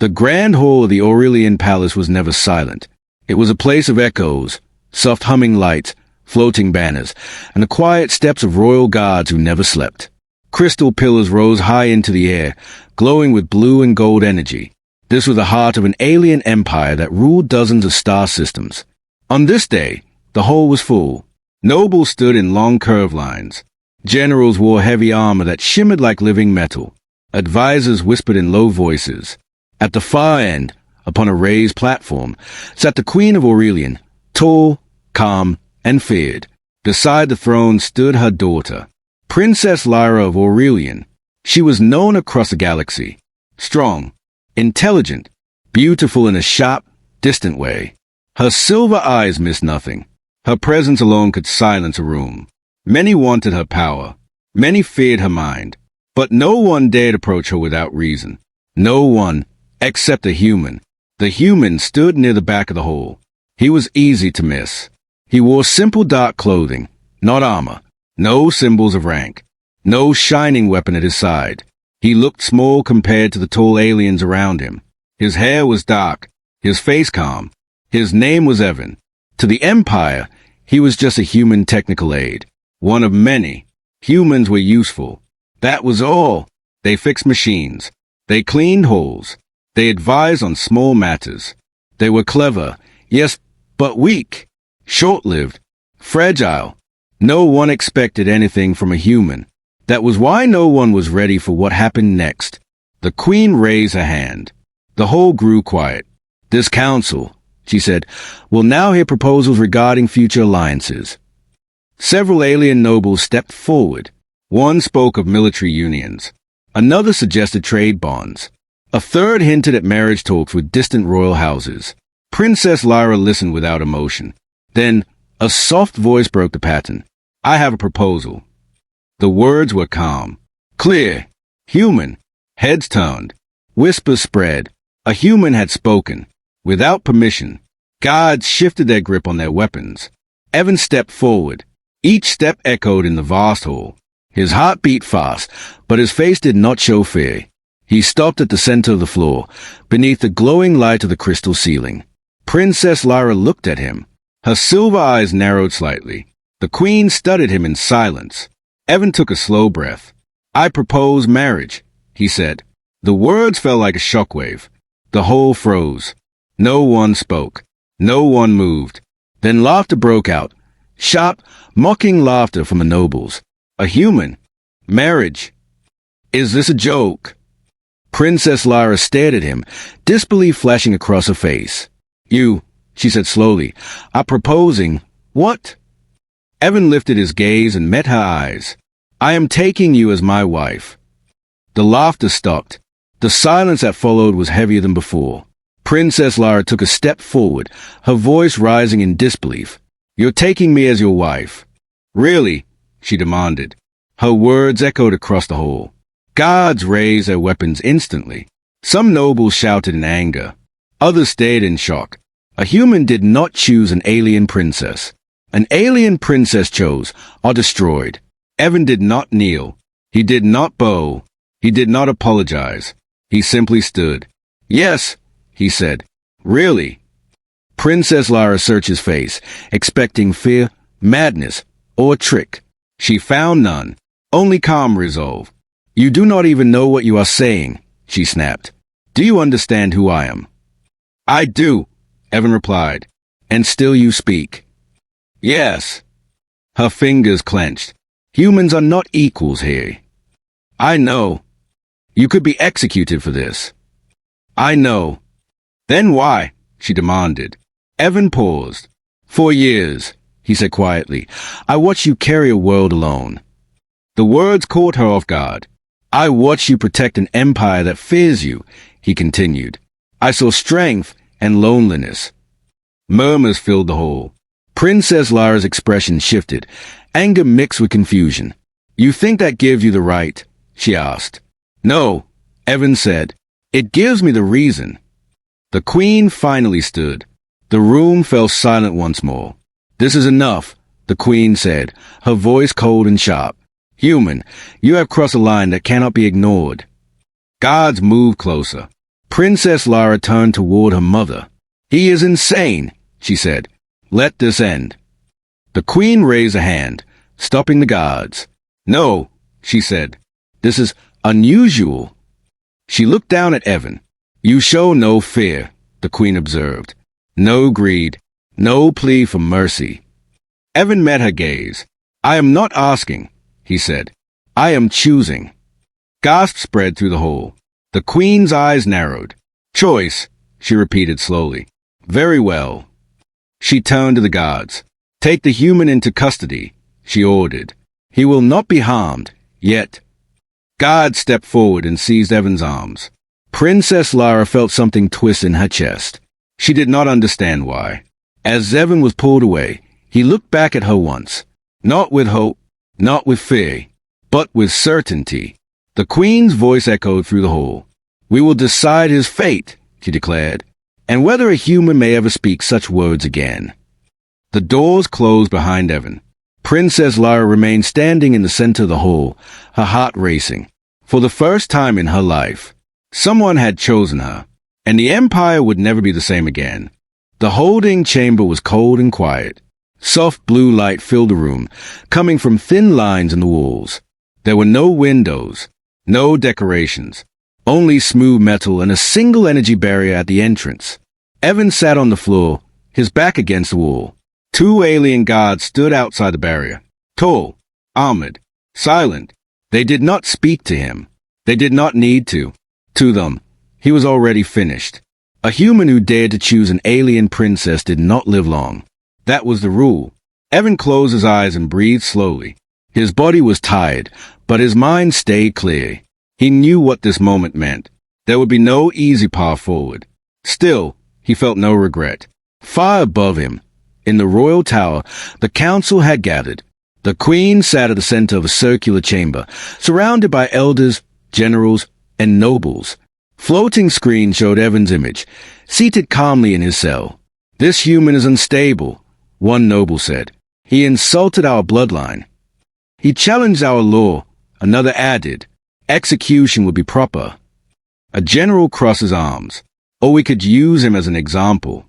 The grand hall of the Aurelian Palace was never silent. It was a place of echoes, soft humming lights, floating banners, and the quiet steps of royal guards who never slept. Crystal pillars rose high into the air, glowing with blue and gold energy. This was the heart of an alien empire that ruled dozens of star systems. On this day, the hall was full. Nobles stood in long curved lines. Generals wore heavy armor that shimmered like living metal. Advisors whispered in low voices. At the far end, upon a raised platform, sat the Queen of Aurelian, tall, calm, and feared. Beside the throne stood her daughter, Princess Lyra of Aurelian. She was known across the galaxy. Strong, intelligent, beautiful in a sharp, distant way. Her silver eyes missed nothing. Her presence alone could silence a room. Many wanted her power. Many feared her mind. But no one dared approach her without reason. No one, except a human. The human stood near the back of the hall. He was easy to miss. He wore simple dark clothing, not armor. No symbols of rank. No shining weapon at his side. He looked small compared to the tall aliens around him. His hair was dark, his face calm. His name was Evan. To the Empire, he was just a human technical aid. One of many. Humans were useful. That was all. They fixed machines. They cleaned halls. They advised on small matters. They were clever, yes, but weak. Short-lived. Fragile. No one expected anything from a human. That was why no one was ready for what happened next. The Queen raised her hand. The hall grew quiet. This council, she said, will now hear proposals regarding future alliances. Several alien nobles stepped forward. One spoke of military unions. Another suggested trade bonds. A third hinted at marriage talks with distant royal houses. Princess Lyra listened without emotion. Then, a soft voice broke the pattern. I have a proposal. The words were calm, clear, human. Heads turned. Whispers spread. A human had spoken. Without permission, guards shifted their grip on their weapons. Evan stepped forward. Each step echoed in the vast hall. His heart beat fast, but his face did not show fear. He stopped at the center of the floor, beneath the glowing light of the crystal ceiling. Princess Lyra looked at him. Her silver eyes narrowed slightly. The Queen studied him in silence. Evan took a slow breath. I propose marriage, he said. The words fell like a shockwave. The hall froze. No one spoke. No one moved. Then laughter broke out. Sharp, mocking laughter from the nobles. A human. Marriage. Is this a joke? Princess Lyra stared at him, disbelief flashing across her face. You, she said slowly, are proposing what? Evan lifted his gaze and met her eyes. I am taking you as my wife. The laughter stopped. The silence that followed was heavier than before. Princess Lyra took a step forward, her voice rising in disbelief. You're taking me as your wife. Really? She demanded. Her words echoed across the hall. Guards raised their weapons instantly. Some nobles shouted in anger. Others stayed in shock. A human did not choose an alien princess. An alien princess chose, or destroyed. Evan did not kneel. He did not bow. He did not apologize. He simply stood. Yes, he said. Really? Princess Lyra searched his face, expecting fear, madness, or trick. She found none. Only calm resolve. You do not even know what you are saying, she snapped. Do you understand who I am? I do, Evan replied. And still you speak. Yes. Her fingers clenched. Humans are not equals here. I know. You could be executed for this. I know. Then why? She demanded. Evan paused. 4 years, he said quietly. I watched you carry a world alone. The words caught her off guard. I watched you protect an empire that fears you, he continued. I saw strength and loneliness. Murmurs filled the hall. Princess Lyra's expression shifted, anger mixed with confusion. You think that gives you the right? She asked. No, Evan said. It gives me the reason. The Queen finally stood. The room fell silent once more. This is enough, the Queen said, her voice cold and sharp. Human, you have crossed a line that cannot be ignored. Guards moved closer. Princess Lara turned toward her mother. "He is insane," she said. "Let this end." The queen raised a hand, stopping the guards. "No," she said. "This is unusual." She looked down at Evan. "You show no fear," the queen observed. "No greed, no plea for mercy." Evan met her gaze. "I am not asking," he said. "I am choosing." Gasps spread through the hall. The queen's eyes narrowed. "Choice," she repeated slowly. "Very well." She turned to the guards. "Take the human into custody," she ordered. "He will not be harmed, yet." Guards stepped forward and seized Evan's arms. Princess Lara felt something twist in her chest. She did not understand why. As Evan was pulled away, he looked back at her once. Not with hope, not with fear, but with certainty. The queen's voice echoed through the hall. "We will decide his fate," she declared, "and whether a human may ever speak such words again." The doors closed behind Evan. Princess Lara remained standing in the center of the hall, her heart racing. For the first time in her life, someone had chosen her, and the empire would never be the same again. The holding chamber was cold and quiet. Soft blue light filled the room, coming from thin lines in the walls. There were no windows, no decorations, only smooth metal and a single energy barrier at the entrance. Evan sat on the floor, his back against the wall. Two alien guards stood outside the barrier, tall, armored, silent. They did not speak to him. They did not need to. To them, he was already finished. A human who dared to choose an alien princess did not live long. That was the rule. Evan closed his eyes and breathed slowly. His body was tired, but his mind stayed clear. He knew what this moment meant. There would be no easy path forward. Still, he felt no regret. Far above him, in the royal tower, the council had gathered. The queen sat at the center of a circular chamber, surrounded by elders, generals, and nobles. Floating screens showed Evan's image, seated calmly in his cell. "This human is unstable," one noble said. "He insulted our bloodline. He challenged our law," another added. "Execution would be proper." A general crossed his arms. "Or we could use him as an example."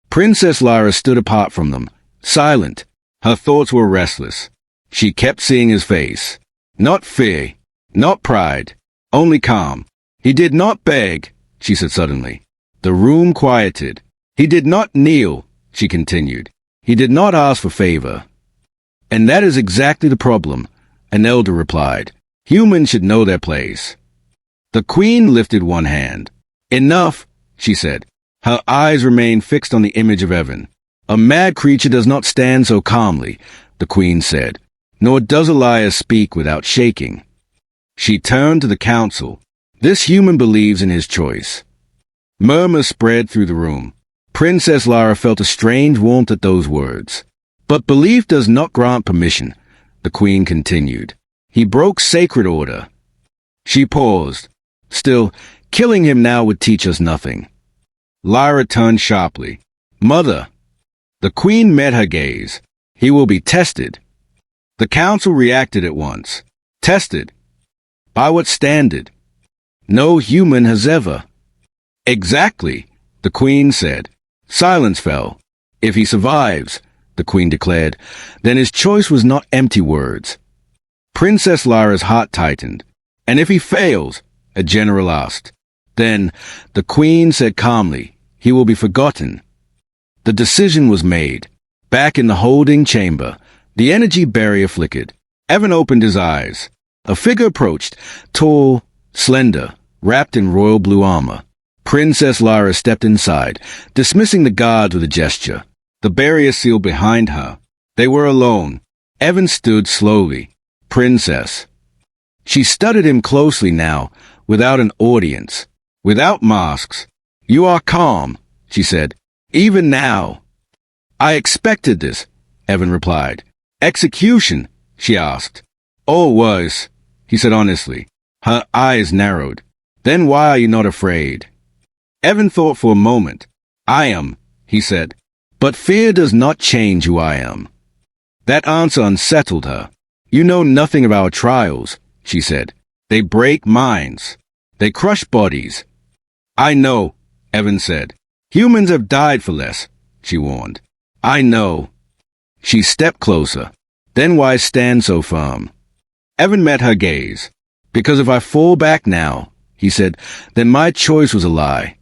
Princess Lara stood apart from them, silent. Her thoughts were restless. She kept seeing his face. Not fear, not pride, only calm. "He did not beg," she said suddenly. The room quieted. "He did not kneel," she continued. "He did not ask for favor." "And that is exactly the problem," an elder replied. "Humans should know their place." The queen lifted one hand. "Enough," she said. Her eyes remained fixed on the image of Evan. "A mad creature does not stand so calmly," the queen said, "nor does a liar speak without shaking." She turned to the council. "This human believes in his choice." Murmurs spread through the room. Princess Lara felt a strange warmth at those words. "But belief does not grant permission," the queen continued. "He broke sacred order." She paused. "Still, killing him now would teach us nothing." Lara turned sharply. "Mother." The queen met her gaze. "He will be tested." The council reacted at once. "Tested? By what standard?" "No human has ever." "Exactly," the queen said. Silence fell. "If he survives," the queen declared, "then his choice was not empty words." Princess Lara's heart tightened. "And if he fails?" a general asked. "Then," the queen said calmly, "he will be forgotten." The decision was made. Back in the holding chamber, the energy barrier flickered. Evan opened his eyes. A figure approached, tall, slender, wrapped in royal blue armor. Princess Lara stepped inside, dismissing the guards with a gesture. The barrier sealed behind her. They were alone. Evan stood slowly. "Princess." She studied him closely now, without an audience, without masks. "You are calm," she said. "Even now." "I expected this," Evan replied. "Execution?" she asked. "Oh, worse," he said honestly. Her eyes narrowed. "Then why are you not afraid?" Evan thought for a moment. "I am," he said. "But fear does not change who I am." That answer unsettled her. "You know nothing of our trials," she said. "They break minds. They crush bodies." I know, Evan said. Humans have died for less, she warned. I know. She stepped closer. Then why stand so firm? Evan met her gaze. Because if I fall back now, he said, then my choice was a lie.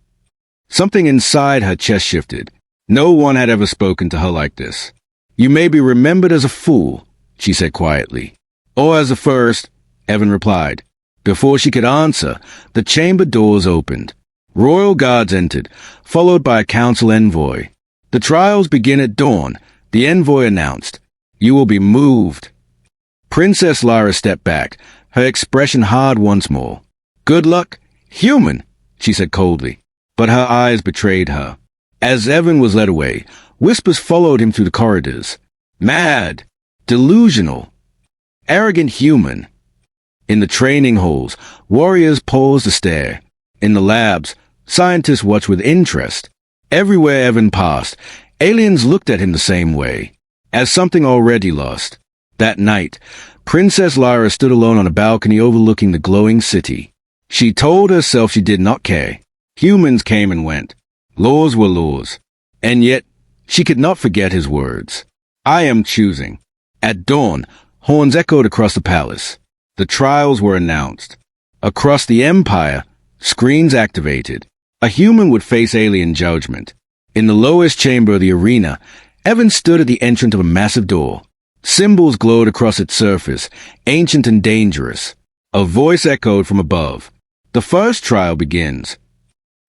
Something inside her chest shifted. No one had ever spoken to her like this. You may be remembered as a fool, she said quietly. Or as a first, Evan replied. Before she could answer, the chamber doors opened. Royal guards entered, followed by a council envoy. The trials begin at dawn, the envoy announced. You will be moved. Princess Lyra stepped back, her expression hard once more. Good luck, human, she said coldly, but her eyes betrayed her. As Evan was led away, whispers followed him through the corridors. Mad, delusional, arrogant human. In the training halls, warriors paused to stare. In the labs, scientists watched with interest. Everywhere Evan passed, aliens looked at him the same way, as something already lost. That night, Princess Lyra stood alone on a balcony overlooking the glowing city. She told herself she did not care. Humans came and went. Laws were laws. And yet, she could not forget his words. I am choosing. At dawn, horns echoed across the palace. The trials were announced. Across the empire, screens activated. A human would face alien judgment. In the lowest chamber of the arena, Evan stood at the entrance of a massive door. Symbols glowed across its surface, ancient and dangerous. A voice echoed from above. The first trial begins.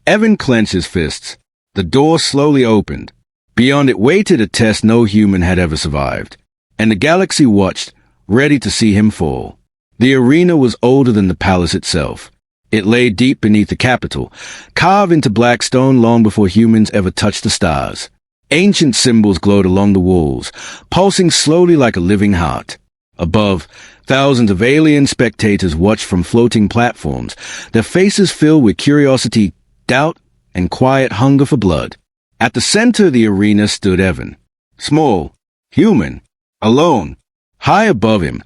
Evan clenched his fists. The door slowly opened. Beyond it waited a test no human had ever survived. And the galaxy watched, ready to see him fall. The arena was older than the palace itself. It lay deep beneath the capital, carved into black stone long before humans ever touched the stars. Ancient symbols glowed along the walls, pulsing slowly like a living heart. Above, thousands of alien spectators watched from floating platforms, their faces filled with curiosity, doubt, and quiet hunger for blood. At the center of the arena stood Evan. Small, human, alone. High above him,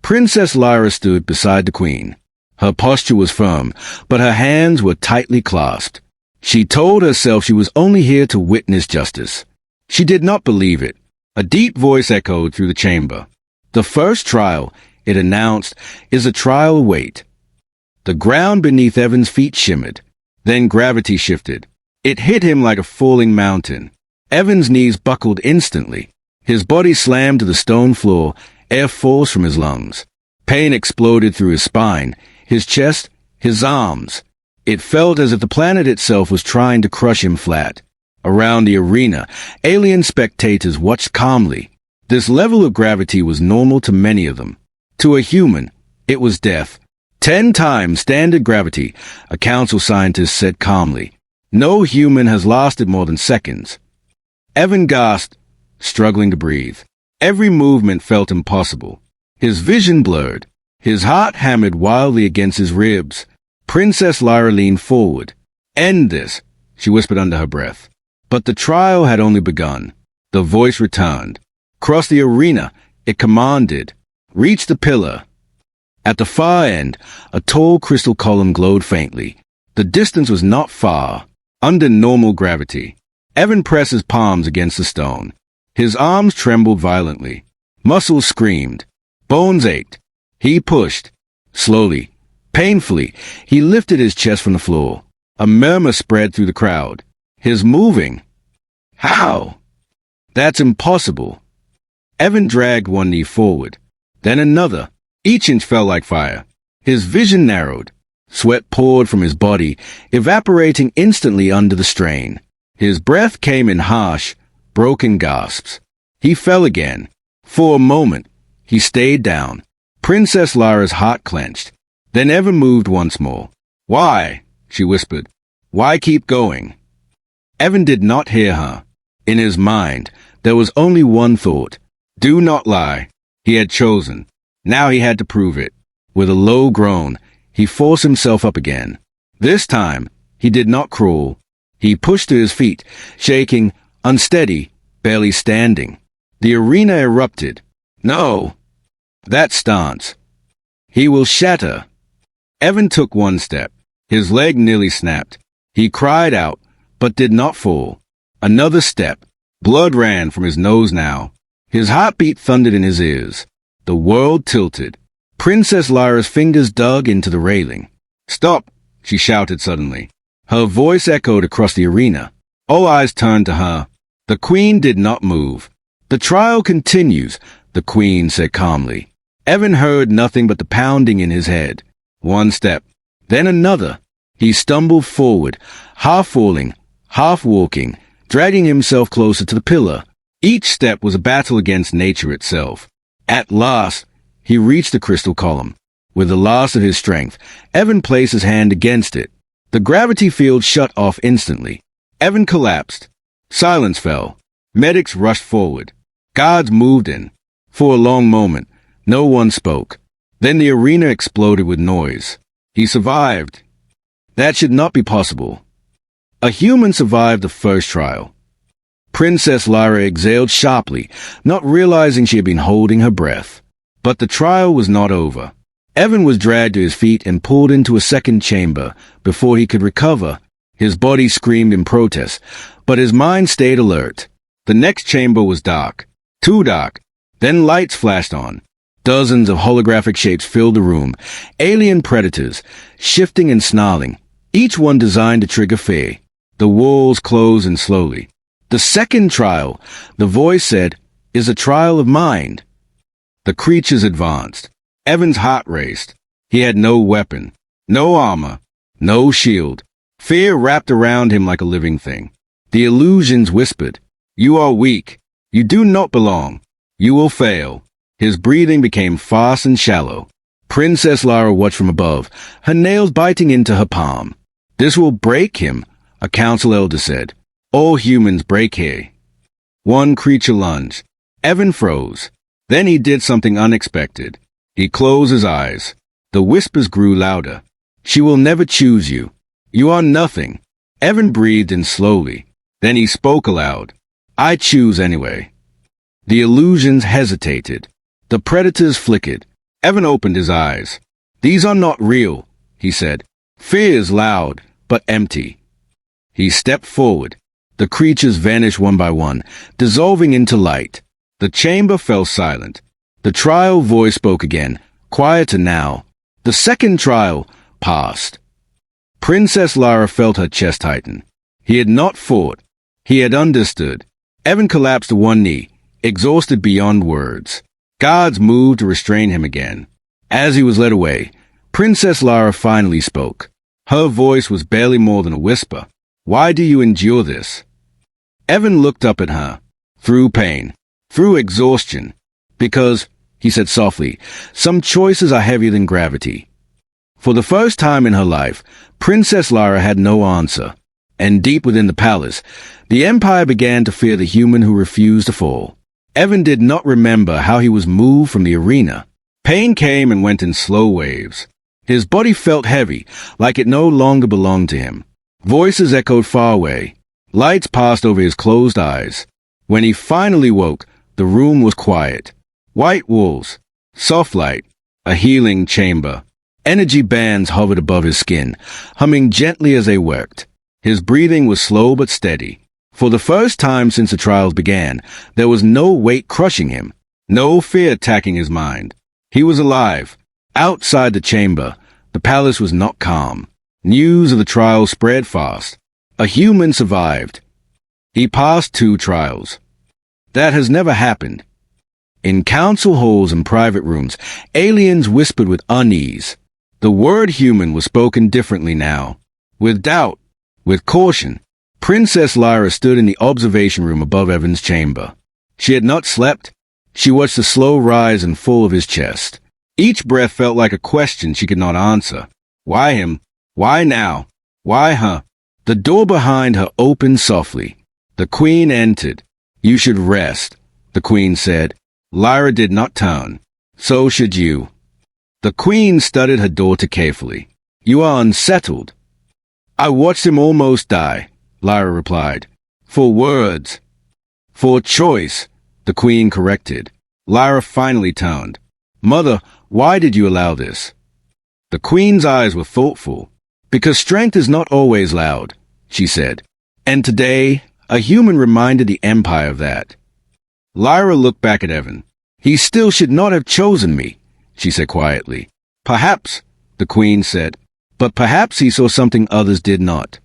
Princess Lyra stood beside the queen. Her posture was firm, but her hands were tightly clasped. She told herself she was only here to witness justice. She did not believe it. A deep voice echoed through the chamber. The first trial, it announced, is a trial await. The ground beneath Evan's feet shimmered. Then gravity shifted. It hit him like a falling mountain. Evan's knees buckled instantly. His body slammed to the stone floor, air forced from his lungs. Pain exploded through his spine, his chest, his arms. It felt as if the planet itself was trying to crush him flat. Around the arena, alien spectators watched calmly. This level of gravity was normal to many of them. To a human, it was death. 10 times standard gravity, a council scientist said calmly. No human has lasted more than seconds. Evan gasped, struggling to breathe. Every movement felt impossible. His vision blurred. His heart hammered wildly against his ribs. Princess Lyra leaned forward. End this, she whispered under her breath. But the trial had only begun. The voice returned. Across the arena, it commanded. Reach the pillar. At the far end, a tall crystal column glowed faintly. The distance was not far. Under normal gravity. Evan pressed his palms against the stone. His arms trembled violently. Muscles screamed. Bones ached. He pushed. Slowly, painfully, he lifted his chest from the floor. A murmur spread through the crowd. He's moving. How? That's impossible. Evan dragged one knee forward. Then another. Each inch felt like fire. His vision narrowed. Sweat poured from his body, evaporating instantly under the strain. His breath came in harsh, broken gasps. He fell again. For a moment, he stayed down. Princess Lyra's heart clenched. Then Evan moved once more. Why? She whispered. Why keep going? Evan did not hear her. In his mind, there was only one thought. Do not lie. He had chosen. Now he had to prove it. With a low groan, he forced himself up again. This time, he did not crawl. He pushed to his feet, shaking, unsteady, barely standing. The arena erupted. No! That stance. He will shatter. Evan took one step. His leg nearly snapped. He cried out, but did not fall. Another step. Blood ran from his nose now. His heartbeat thundered in his ears. The world tilted. Princess Lyra's fingers dug into the railing. "Stop!" she shouted suddenly. Her voice echoed across the arena. All eyes turned to her. The queen did not move. "The trial continues," the queen said calmly. Evan heard nothing but the pounding in his head. One step, then another. He stumbled forward, half falling, half walking, dragging himself closer to the pillar. Each step was a battle against nature itself. At last, he reached the crystal column. With the last of his strength, Evan placed his hand against it. The gravity field shut off instantly. Evan collapsed. Silence fell. Medics rushed forward. Guards moved in. For a long moment, no one spoke. Then the arena exploded with noise. He survived. That should not be possible. A human survived the first trial. Princess Lyra exhaled sharply, not realizing she had been holding her breath. But the trial was not over. Evan was dragged to his feet and pulled into a second chamber. Before he could recover, his body screamed in protest, but his mind stayed alert. The next chamber was dark. Too dark. Then lights flashed on. Dozens of holographic shapes filled the room. Alien predators, shifting and snarling, each one designed to trigger fear. The walls closed in slowly. The second trial, the voice said, is a trial of mind. The creatures advanced. Evan's heart raced. He had no weapon, no armor, no shield. Fear wrapped around him like a living thing. The illusions whispered, "You are weak. You do not belong. You will fail." His breathing became fast and shallow. Princess Lyra watched from above, her nails biting into her palm. "This will break him," a council elder said. "All humans break here." One creature lunged. Evan froze. Then he did something unexpected. He closed his eyes. The whispers grew louder. "She will never choose you. You are nothing." Evan breathed in slowly. Then he spoke aloud. "I choose anyway." The illusions hesitated. The predators flickered. Evan opened his eyes. "These are not real," he said. "Fear is loud, but empty." He stepped forward. The creatures vanished one by one, dissolving into light. The chamber fell silent. The trial voice spoke again, quieter now. The second trial passed. Princess Lyra felt her chest tighten. He had not fought. He had understood. Evan collapsed to one knee, exhausted beyond words. Guards moved to restrain him again. As he was led away, Princess Lyra finally spoke. Her voice was barely more than a whisper. "Why do you endure this?" Evan looked up at her. Through pain. Through exhaustion. "Because," he said softly, "some choices are heavier than gravity." For the first time in her life, Princess Lyra had no answer. And deep within the palace, the Empire began to fear the human who refused to fall. Evan did not remember how he was moved from the arena. Pain came and went in slow waves. His body felt heavy, like it no longer belonged to him. Voices echoed far away. Lights passed over his closed eyes. When he finally woke, the room was quiet. White walls, soft light, a healing chamber. Energy bands hovered above his skin, humming gently as they worked. His breathing was slow but steady. For the first time since the trials began, there was no weight crushing him, no fear attacking his mind. He was alive. Outside the chamber, the palace was not calm. News of the trials spread fast. A human survived. He passed 2 trials. That has never happened. In council halls and private rooms, aliens whispered with unease. The word human was spoken differently now. With doubt, with caution. Princess Lyra stood in the observation room above Evan's chamber. She had not slept. She watched the slow rise and fall of his chest. Each breath felt like a question she could not answer. Why him? Why now? Why her? The door behind her opened softly. The queen entered. "You should rest," the queen said. Lyra did not turn. "So should you." The queen studied her daughter carefully. "You are unsettled." "I watched him almost die," Lyra replied. "For words." "For choice," the queen corrected. Lyra finally turned. "Mother, why did you allow this?" The queen's eyes were thoughtful. "Because strength is not always loud. she said. And today, a human reminded the Empire of that. Lyra looked back at Evan. He still should not have chosen me, she said quietly. Perhaps, the Queen said, but perhaps he saw something others did not.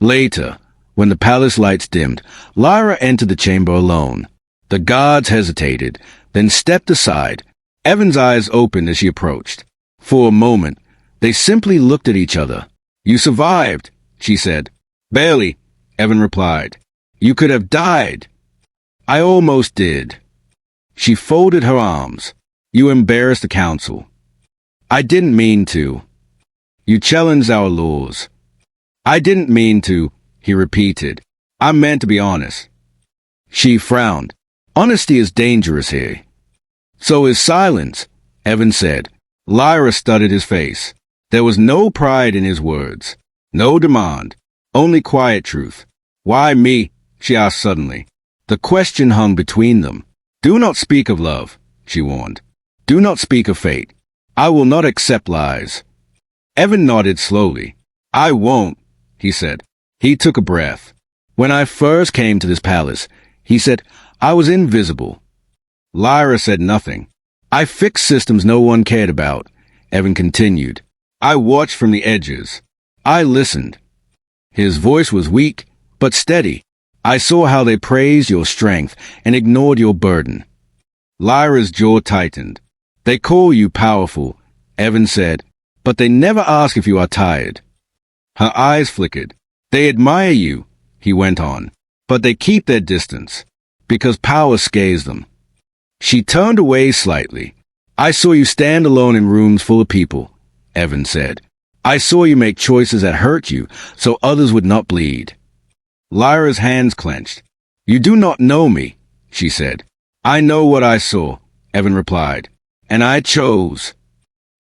Later, when the palace lights dimmed, Lyra entered the chamber alone. The guards hesitated, then stepped aside. Evan's eyes opened as she approached. For a moment, they simply looked at each other. You survived, she said. Barely, Evan replied. You could have died. I almost did. She folded her arms. You embarrassed the council. I didn't mean to. You challenged our laws. I didn't mean to, he repeated. I meant to be honest. She frowned. Honesty is dangerous here. So is silence, Evan said. Lyra studied his face. There was no pride in his words. No demand. Only quiet truth. Why me? She asked suddenly. The question hung between them. Do not speak of love, she warned. Do not speak of fate. I will not accept lies. Evan nodded slowly. I won't, he said. He took a breath. When I first came to this palace, he said, I was invisible. Lyra said nothing. I fixed systems no one cared about, Evan continued. I watched from the edges. I listened. His voice was weak, but steady. I saw how they praised your strength and ignored your burden. Lyra's jaw tightened. They call you powerful, Evan said, but they never ask if you are tired. Her eyes flickered. They admire you, he went on, but they keep their distance, because power scares them. She turned away slightly. I saw you stand alone in rooms full of people, Evan said. I saw you make choices that hurt you, so others would not bleed. Lyra's hands clenched. You do not know me, she said. I know what I saw, Evan replied, and I chose.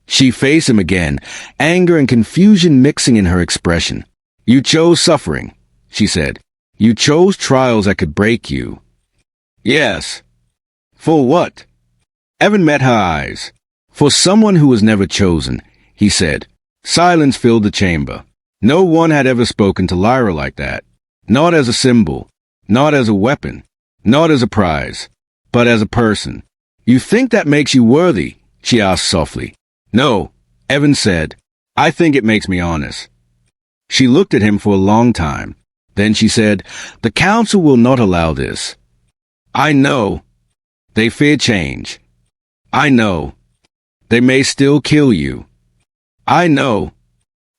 She faced him again, anger and confusion mixing in her expression. You chose suffering, she said. You chose trials that could break you. Yes. For what? Evan met her eyes. For someone who was never chosen, he said. Silence filled the chamber. No one had ever spoken to Lyra like that. Not as a symbol, not as a weapon, not as a prize, but as a person. You think that makes you worthy? She asked softly. No, Evan said. I think it makes me honest. She looked at him for a long time. Then she said, the council will not allow this. I know. They fear change. I know. They may still kill you. I know.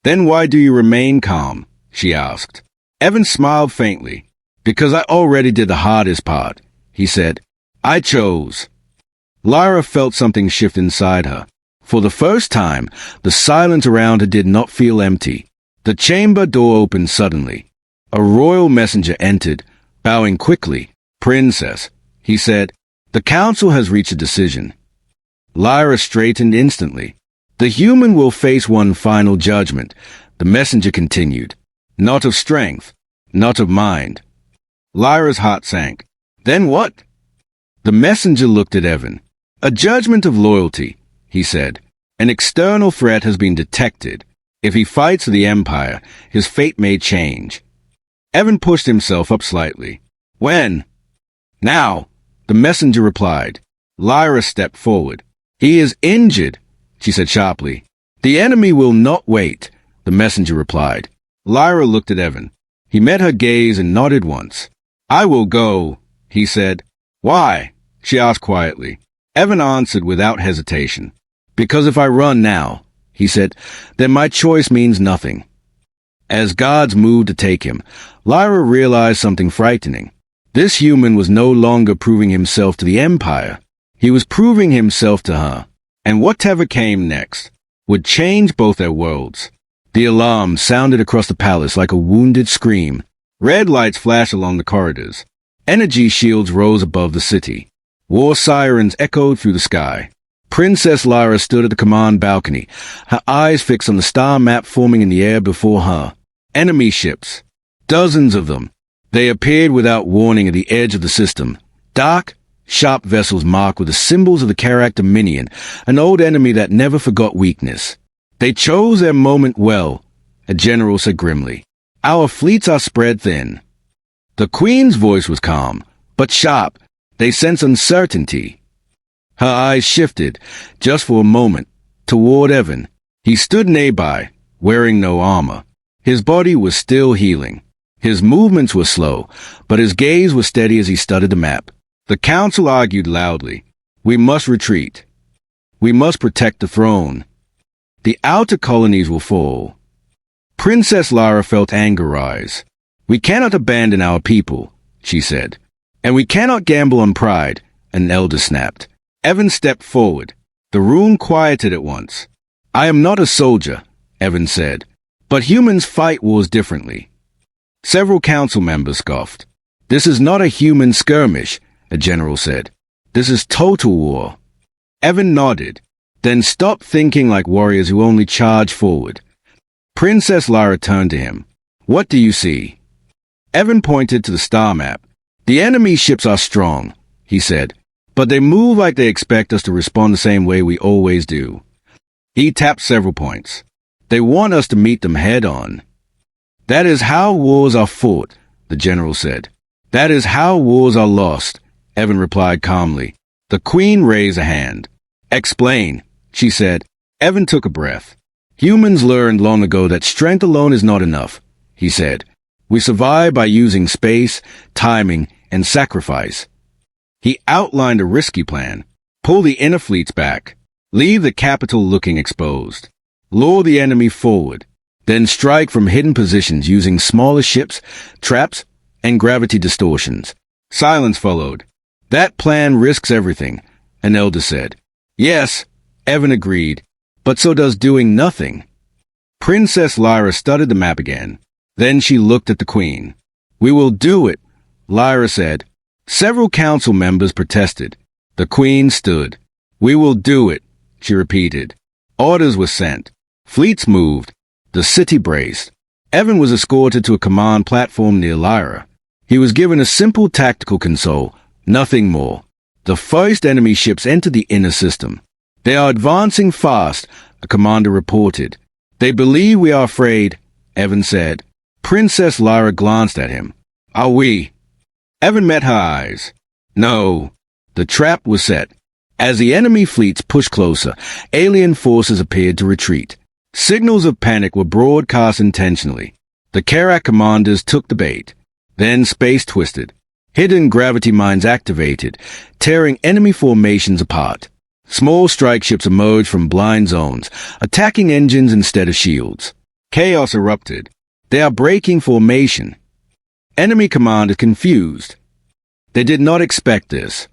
Then why do you remain calm? She asked. Evan smiled faintly. Because I already did the hardest part, he said. I chose. Lyra felt something shift inside her. For the first time, the silence around her did not feel empty. The chamber door opened suddenly. A royal messenger entered, bowing quickly. Princess, he said, the council has reached a decision. Lyra straightened instantly. The human will face one final judgment, the messenger continued. Not of strength, not of mind. Lyra's heart sank. Then what? The messenger looked at Evan. A judgment of loyalty, he said. An external threat has been detected. If he fights for the Empire, his fate may change. Evan pushed himself up slightly. When? Now, the messenger replied. Lyra stepped forward. He is injured, she said sharply. The enemy will not wait, the messenger replied. Lyra looked at Evan. He met her gaze and nodded once. I will go, he said. Why? She asked quietly. Evan answered without hesitation. Because if I run now, he said, then my choice means nothing. As guards moved to take him, Lyra realized something frightening. This human was no longer proving himself to the Empire. He was proving himself to her. And whatever came next would change both their worlds. The alarm sounded across the palace like a wounded scream. Red lights flashed along the corridors. Energy shields rose above the city. War sirens echoed through the sky. Princess Lyra stood at the command balcony, her eyes fixed on the star map forming in the air before her. Enemy ships. Dozens of them. They appeared without warning at the edge of the system. Dark, sharp vessels marked with the symbols of the Karak Dominion, an old enemy that never forgot weakness. They chose their moment well, a general said grimly. Our fleets are spread thin. The Queen's voice was calm, but sharp. They sensed uncertainty. Her eyes shifted, just for a moment, toward Evan. He stood nearby, wearing no armor. His body was still healing. His movements were slow, but his gaze was steady as he studied the map. The council argued loudly. We must retreat. We must protect the throne. The outer colonies will fall. Princess Lyra felt anger rise. We cannot abandon our people, she said. And we cannot gamble on pride, an elder snapped. Evan stepped forward. The room quieted at once. I am not a soldier, Evan said. But humans fight wars differently. Several council members scoffed. This is not a human skirmish, a general said. This is total war. Evan nodded. Then stopped thinking like warriors who only charge forward. Princess Lyra turned to him. What do you see? Evan pointed to the star map. The enemy ships are strong, he said, but they move like they expect us to respond the same way we always do. He tapped several points. They want us to meet them head-on. That is how wars are fought, the general said. That is how wars are lost, Evan replied calmly. The Queen raised a hand. Explain, she said. Evan took a breath. Humans learned long ago that strength alone is not enough, he said. We survive by using space, timing, and sacrifice. He outlined a risky plan. Pull the inner fleets back. Leave the capital looking exposed. Lure the enemy forward. Then strike from hidden positions using smaller ships, traps, and gravity distortions. Silence followed. That plan risks everything, an elder said. Yes, Evan agreed, but so does doing nothing. Princess Lyra studied the map again. Then she looked at the Queen. We will do it, Lyra said. Several council members protested. The Queen stood. We will do it, she repeated. Orders were sent. Fleets moved. The city braced. Evan was escorted to a command platform near Lyra. He was given a simple tactical console, nothing more. The first enemy ships entered the inner system. They are advancing fast, a commander reported. They believe we are afraid, Evan said. Princess Lyra glanced at him. Are we? Evan met her eyes. No. The trap was set. As the enemy fleets pushed closer, alien forces appeared to retreat. Signals of panic were broadcast intentionally. The Karak commanders took the bait. Then space twisted. Hidden gravity mines activated, tearing enemy formations apart. Small strike ships emerged from blind zones, attacking engines instead of shields. Chaos erupted. They are breaking formation. Enemy commanders confused. They did not expect this.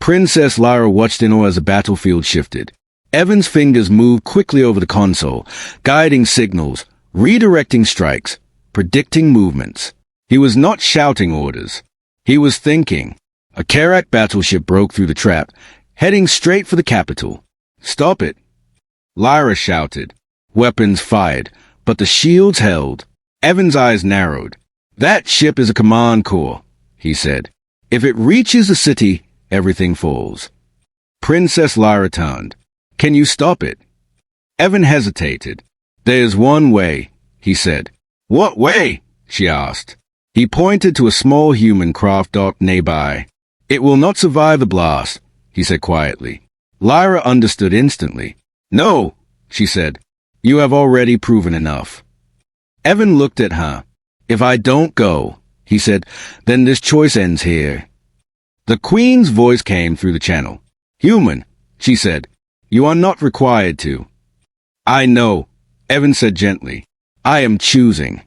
Princess Lyra watched in awe as the battlefield shifted. Evan's fingers moved quickly over the console, guiding signals, redirecting strikes, predicting movements. He was not shouting orders. He was thinking. A Karak battleship broke through the trap, heading straight for the capital. Stop it! Lyra shouted. Weapons fired, but the shields held. Evan's eyes narrowed. That ship is a command corps, he said. If it reaches the city, everything falls. Princess Lyra turned. Can you stop it? Evan hesitated. There's one way, he said. What way? She asked. He pointed to a small human craft docked nearby. It will not survive the blast, he said quietly. Lyra understood instantly. No, she said. You have already proven enough. Evan looked at her. If I don't go, he said, then this choice ends here. The Queen's voice came through the channel. Human, she said. You are not required to. I know, Evan said gently. I am choosing.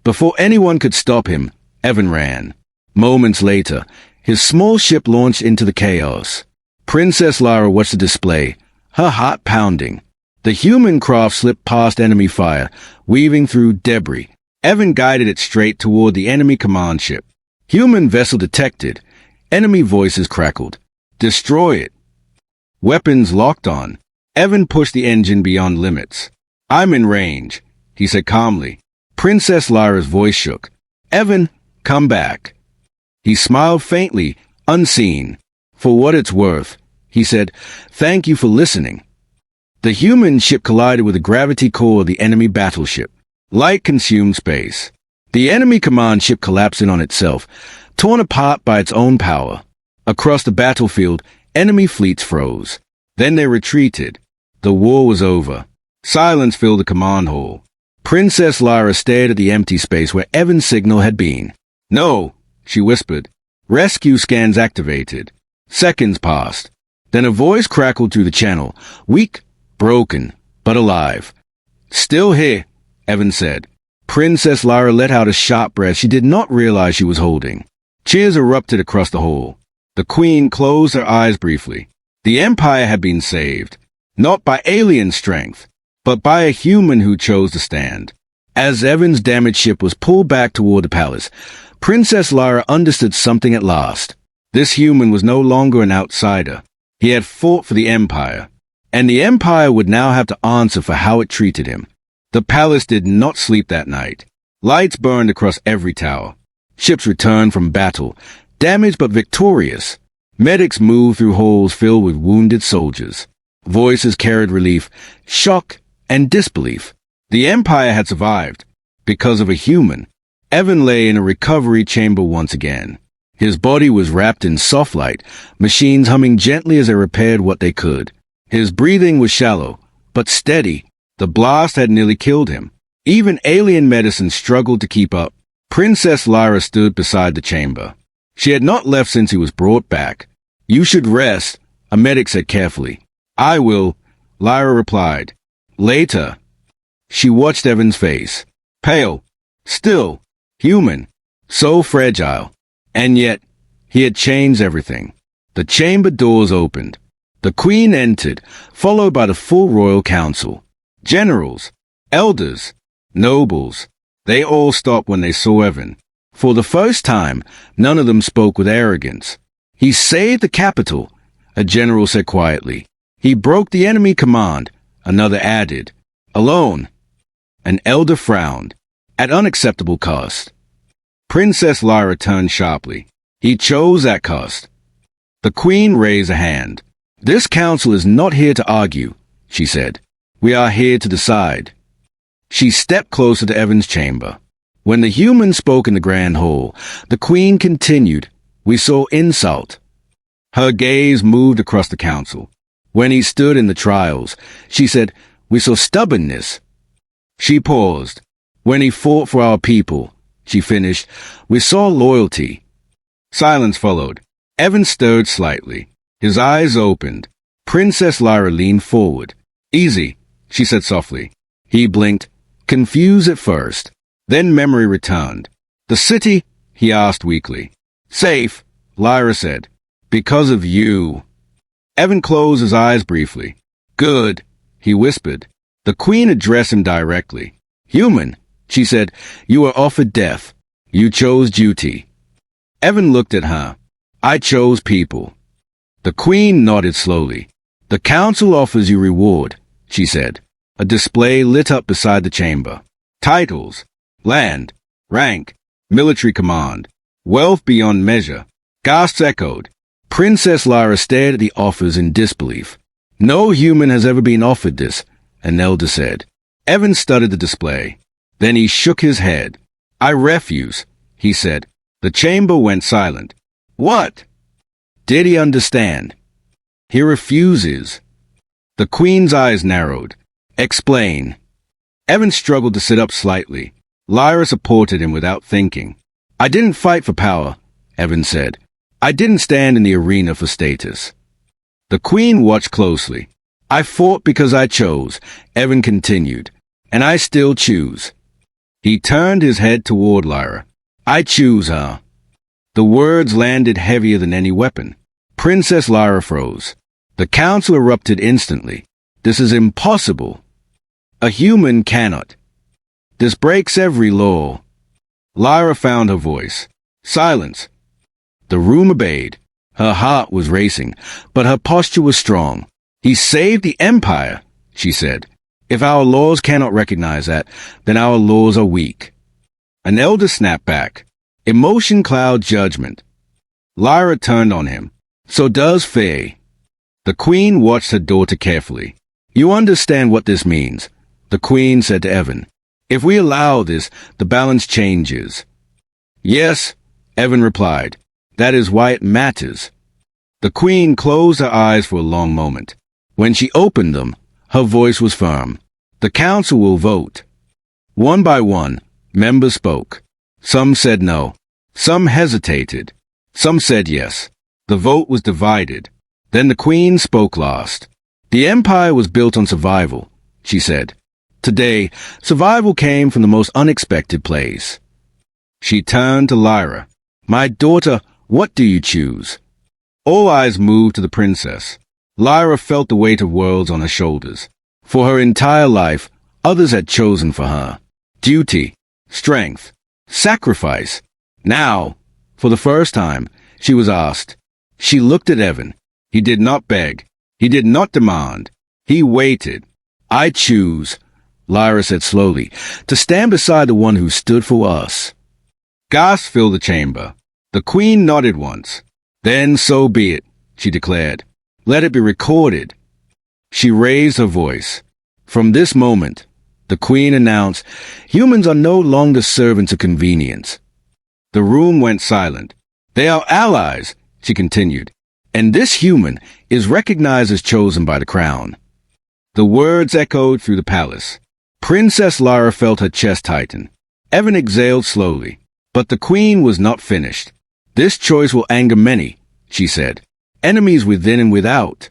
Before anyone could stop him, Evan ran. Moments later, his small ship launched into the chaos. Princess Lyra watched the display, her heart pounding. The human craft slipped past enemy fire, weaving through debris. Evan guided it straight toward the enemy command ship. Human vessel detected. Enemy voices crackled. Destroy it. Weapons locked on. Evan pushed the engine beyond limits. I'm in range, he said calmly. Princess Lyra's voice shook. Evan, come back. He smiled faintly, unseen. For what it's worth, he said, thank you for listening. The human ship collided with the gravity core of the enemy battleship. Light consumed space. The enemy command ship collapsed in on itself, torn apart by its own power. Across the battlefield, enemy fleets froze. Then they retreated. The war was over. Silence filled the command hall. Princess Lyra stared at the empty space where Evan's signal had been. "No," she whispered. Rescue scans activated. Seconds passed. Then a voice crackled through the channel, weak, broken, but alive. "Still here," Evan said. Princess Lyra let out a sharp breath she did not realize she was holding. Cheers erupted across the hall. The Queen closed her eyes briefly. The Empire had been saved, not by alien strength, but by a human who chose to stand. As Evan's damaged ship was pulled back toward the palace, Princess Lyra understood something at last. This human was no longer an outsider. He had fought for the Empire, and the Empire would now have to answer for how it treated him. The palace did not sleep that night. Lights burned across every tower. Ships returned from battle, damaged but victorious. Medics moved through halls filled with wounded soldiers. Voices carried relief, shock, and disbelief. The Empire had survived because of a human. Evan lay in a recovery chamber once again. His body was wrapped in soft light, machines humming gently as they repaired what they could. His breathing was shallow, but steady. The blast had nearly killed him. Even alien medicine struggled to keep up. Princess Lyra stood beside the chamber. She had not left since he was brought back. "You should rest," a medic said carefully. "I will," Lyra replied. Later, she watched Evan's face. Pale, still, human, so fragile. And yet, he had changed everything. The chamber doors opened. The Queen entered, followed by the full royal council. Generals, elders, nobles. They all stopped when they saw Evan. For the first time, none of them spoke with arrogance. "He saved the capital," a general said quietly. "He broke the enemy command," another added. "Alone." An elder frowned. "At unacceptable cost." Princess Lyra turned sharply. "He chose that cost." The Queen raised a hand. "This council is not here to argue," she said. "We are here to decide." She stepped closer to Evan's chamber. When the human spoke in the grand hall, the Queen continued, "We saw insult." Her gaze moved across the council. When he stood in the trials, she said, "We saw stubbornness." She paused. "When he fought for our people," she finished, "we saw loyalty." Silence followed. Evan stirred slightly. His eyes opened. Princess Lyra leaned forward. "Easy," she said softly. He blinked, confused at first. Then memory returned. "The city?" he asked weakly. "Safe," Lyra said. "Because of you." Evan closed his eyes briefly. "Good," he whispered. The Queen addressed him directly. "Human," she said, "you were offered death. You chose duty." Evan looked at her. "I chose people." The Queen nodded slowly. "The council offers you reward," she said. A display lit up beside the chamber. Titles, land, rank, military command, wealth beyond measure. Gasps echoed. Princess Lyra stared at the offers in disbelief. "No human has ever been offered this," an elder said. Evan studied the display. Then he shook his head. "I refuse," he said. The chamber went silent. "What?" Did he understand? "He refuses." The Queen's eyes narrowed. "Explain." Evan struggled to sit up slightly. Lyra supported him without thinking. "I didn't fight for power," Evan said. "I didn't stand in the arena for status." The Queen watched closely. "I fought because I chose," Evan continued, "and I still choose." He turned his head toward Lyra. "I choose her." The words landed heavier than any weapon. Princess Lyra froze. The council erupted instantly. "This is impossible. A human cannot. This breaks every law." Lyra found her voice. Silence. The room obeyed. Her heart was racing, but her posture was strong. "He saved the Empire," she said. "If our laws cannot recognize that, then our laws are weak." An elder snapped back. Emotion clouds judgment. Lyra turned on him. "So does Faye." The Queen watched her daughter carefully. "You understand what this means," the Queen said to Evan. If we allow this, the balance changes. Yes, Evan replied. That is why it matters. The queen closed her eyes for a long moment. When she opened them, her voice was firm. The council will vote. One by one, members spoke. Some said no. Some hesitated. Some said yes. The vote was divided. Then the queen spoke last. The empire was built on survival, she said. Today, survival came from the most unexpected place. She turned to Lyra. My daughter, what do you choose? All eyes moved to the princess. Lyra felt the weight of worlds on her shoulders. For her entire life, others had chosen for her. Duty, strength, sacrifice. Now, for the first time, she was asked. She looked at Evan. He did not beg. He did not demand. He waited. I choose, Lyra said slowly, to stand beside the one who stood for us. Gasps filled the chamber. The queen nodded once. Then so be it, she declared. Let it be recorded. She raised her voice. From this moment, the queen announced, humans are no longer servants of convenience. The room went silent. They are allies, she continued, and this human is recognized as chosen by the crown. The words echoed through the palace. Princess Lyra felt her chest tighten. Evan exhaled slowly, but the queen was not finished. This choice will anger many, she said. Enemies within and without.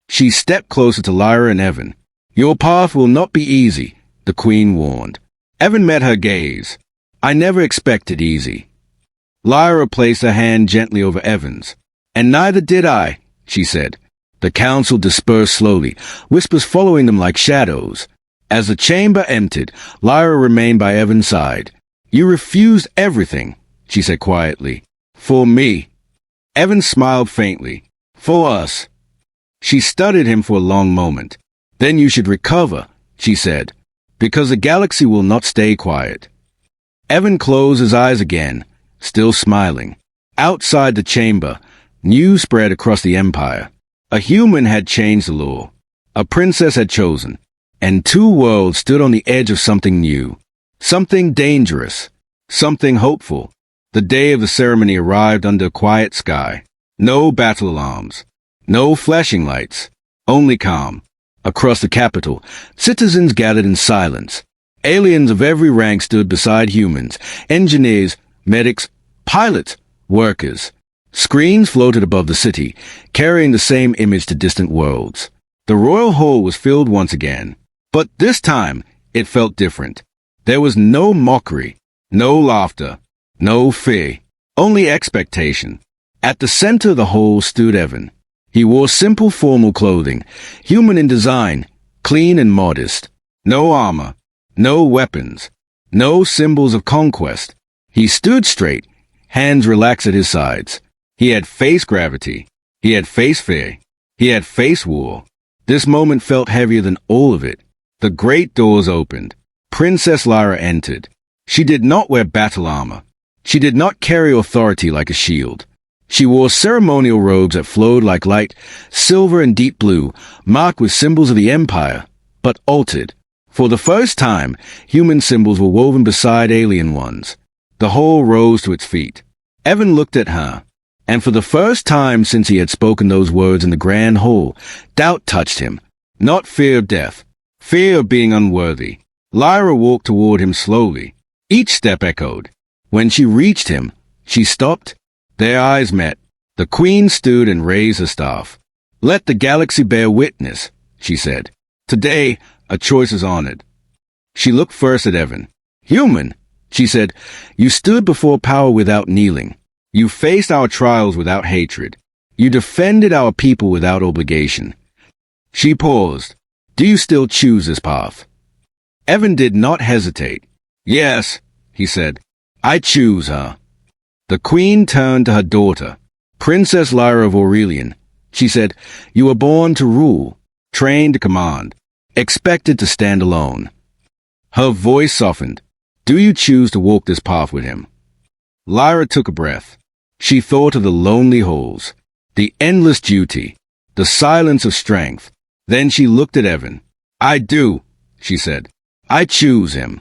She stepped closer to Lyra and Evan. Your path will not be easy, the queen warned. Evan met her gaze. I never expected easy. Lyra placed her hand gently over Evan's. And neither did I, she said. The council dispersed slowly, whispers following them like shadows. As the chamber emptied, Lyra remained by Evan's side. You refused everything, she said quietly. For me. Evan smiled faintly. For us. She studied him for a long moment. Then you should recover, she said, because the galaxy will not stay quiet. Evan closed his eyes again, still smiling. Outside the chamber, news spread across the empire. A human had changed the law. A princess had chosen. And two worlds stood on the edge of something new. Something dangerous. Something hopeful. The day of the ceremony arrived under a quiet sky. No battle alarms. No flashing lights. Only calm. Across the capital, citizens gathered in silence. Aliens of every rank stood beside humans, engineers, medics, pilots, workers. Screens floated above the city, carrying the same image to distant worlds. The royal hall was filled once again. But this time, it felt different. There was no mockery, no laughter, no fear, only expectation. At the center of the hall stood Evan. He wore simple formal clothing, human in design, clean and modest. No armor, no weapons, no symbols of conquest. He stood straight, hands relaxed at his sides. He had faced gravity. He had faced fear. He had faced war. This moment felt heavier than all of it. The great doors opened. Princess Lyra entered. She did not wear battle armor. She did not carry authority like a shield. She wore ceremonial robes that flowed like light, silver and deep blue, marked with symbols of the empire, but altered. For the first time, human symbols were woven beside alien ones. The whole rose to its feet. Evan looked at her, and for the first time since he had spoken those words in the grand hall, doubt touched him. Not fear of death, fear of being unworthy. Lyra walked toward him slowly. Each step echoed. When she reached him, she stopped. Their eyes met. The queen stood and raised her staff. Let the galaxy bear witness, she said. Today, a choice is honored. She looked first at Evan. Human, she said, you stood before power without kneeling. You faced our trials without hatred. You defended our people without obligation. She paused. Do you still choose this path? Evan did not hesitate. Yes, he said. I choose her. The queen turned to her daughter, Princess Lyra of Aurelian. She said, you were born to rule, trained to command, expected to stand alone. Her voice softened. Do you choose to walk this path with him? Lyra took a breath. She thought of the lonely halls, the endless duty, the silence of strength. Then she looked at Evan. I do, she said. I choose him.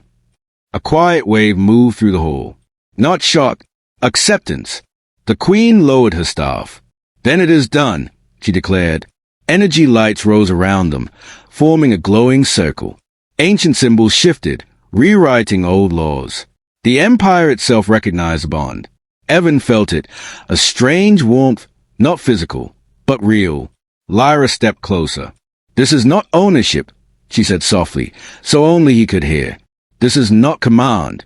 A quiet wave moved through the hall. Not shock, acceptance. The queen lowered her staff. Then it is done, she declared. Energy lights rose around them, forming a glowing circle. Ancient symbols shifted, rewriting old laws. The empire itself recognized the bond. Evan felt it, a strange warmth, not physical, but real. Lyra stepped closer. This is not ownership, she said softly, so only he could hear. This is not command.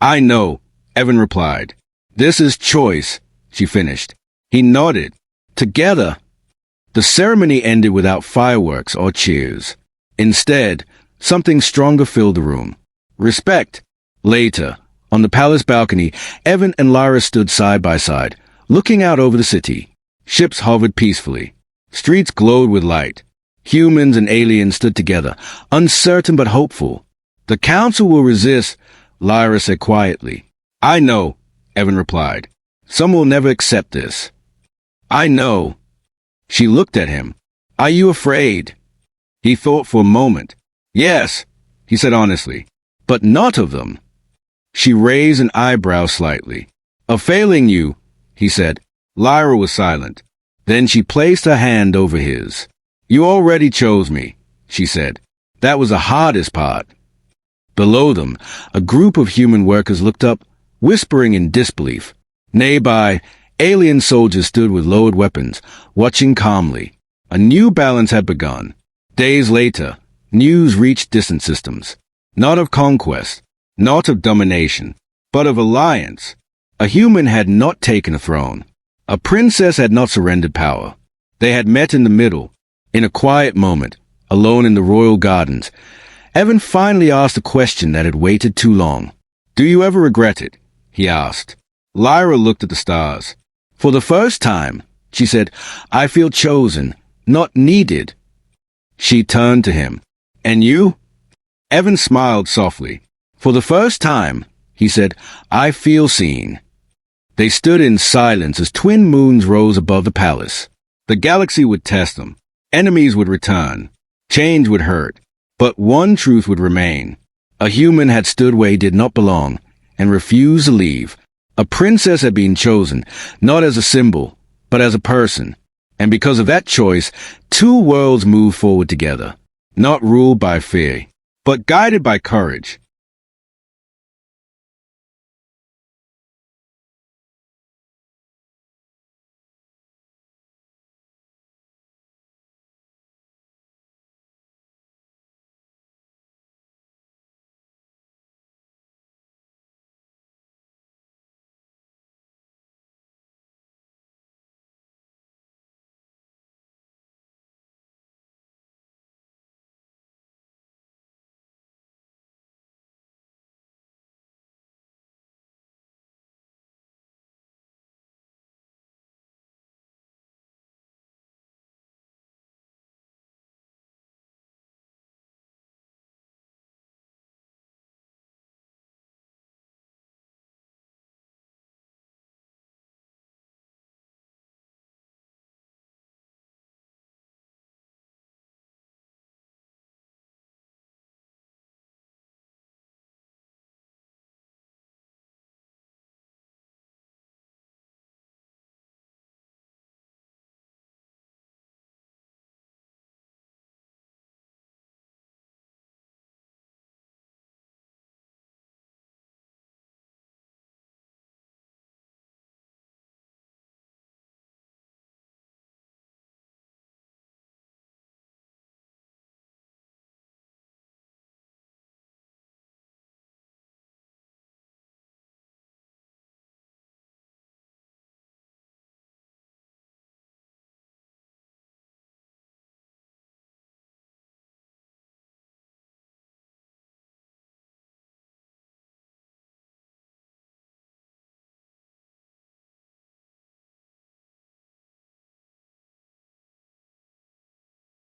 I know, Evan replied. This is choice, she finished. He nodded. Together. The ceremony ended without fireworks or cheers. Instead, something stronger filled the room. Respect. Later, on the palace balcony, Evan and Lyra stood side by side, looking out over the city. Ships hovered peacefully. Streets glowed with light. Humans and aliens stood together, uncertain but hopeful. The council will resist, Lyra said quietly. I know, Evan replied. Some will never accept this. I know. She looked at him. Are you afraid? He thought for a moment. Yes, he said honestly, but not of them. She raised an eyebrow slightly. Of failing you, he said. Lyra was silent. Then she placed her hand over his. You already chose me, she said. That was the hardest part. Below them, a group of human workers looked up, whispering in disbelief. Nearby, alien soldiers stood with lowered weapons, watching calmly. A new balance had begun. Days later, news reached distant systems. Not of conquest, not of domination, but of alliance. A human had not taken a throne. A princess had not surrendered power. They had met in the middle, in a quiet moment, alone in the royal gardens. Evan finally asked a question that had waited too long. Do you ever regret it? He asked. Lyra looked at the stars. For the first time, she said, I feel chosen, not needed. She turned to him. And you? Evan smiled softly. For the first time, he said, I feel seen. They stood in silence as twin moons rose above the palace. The galaxy would test them. Enemies would return. Change would hurt. But one truth would remain. A human had stood where he did not belong and refused to leave. A princess had been chosen, not as a symbol, but as a person. And because of that choice, two worlds moved forward together, not ruled by fear, but guided by courage.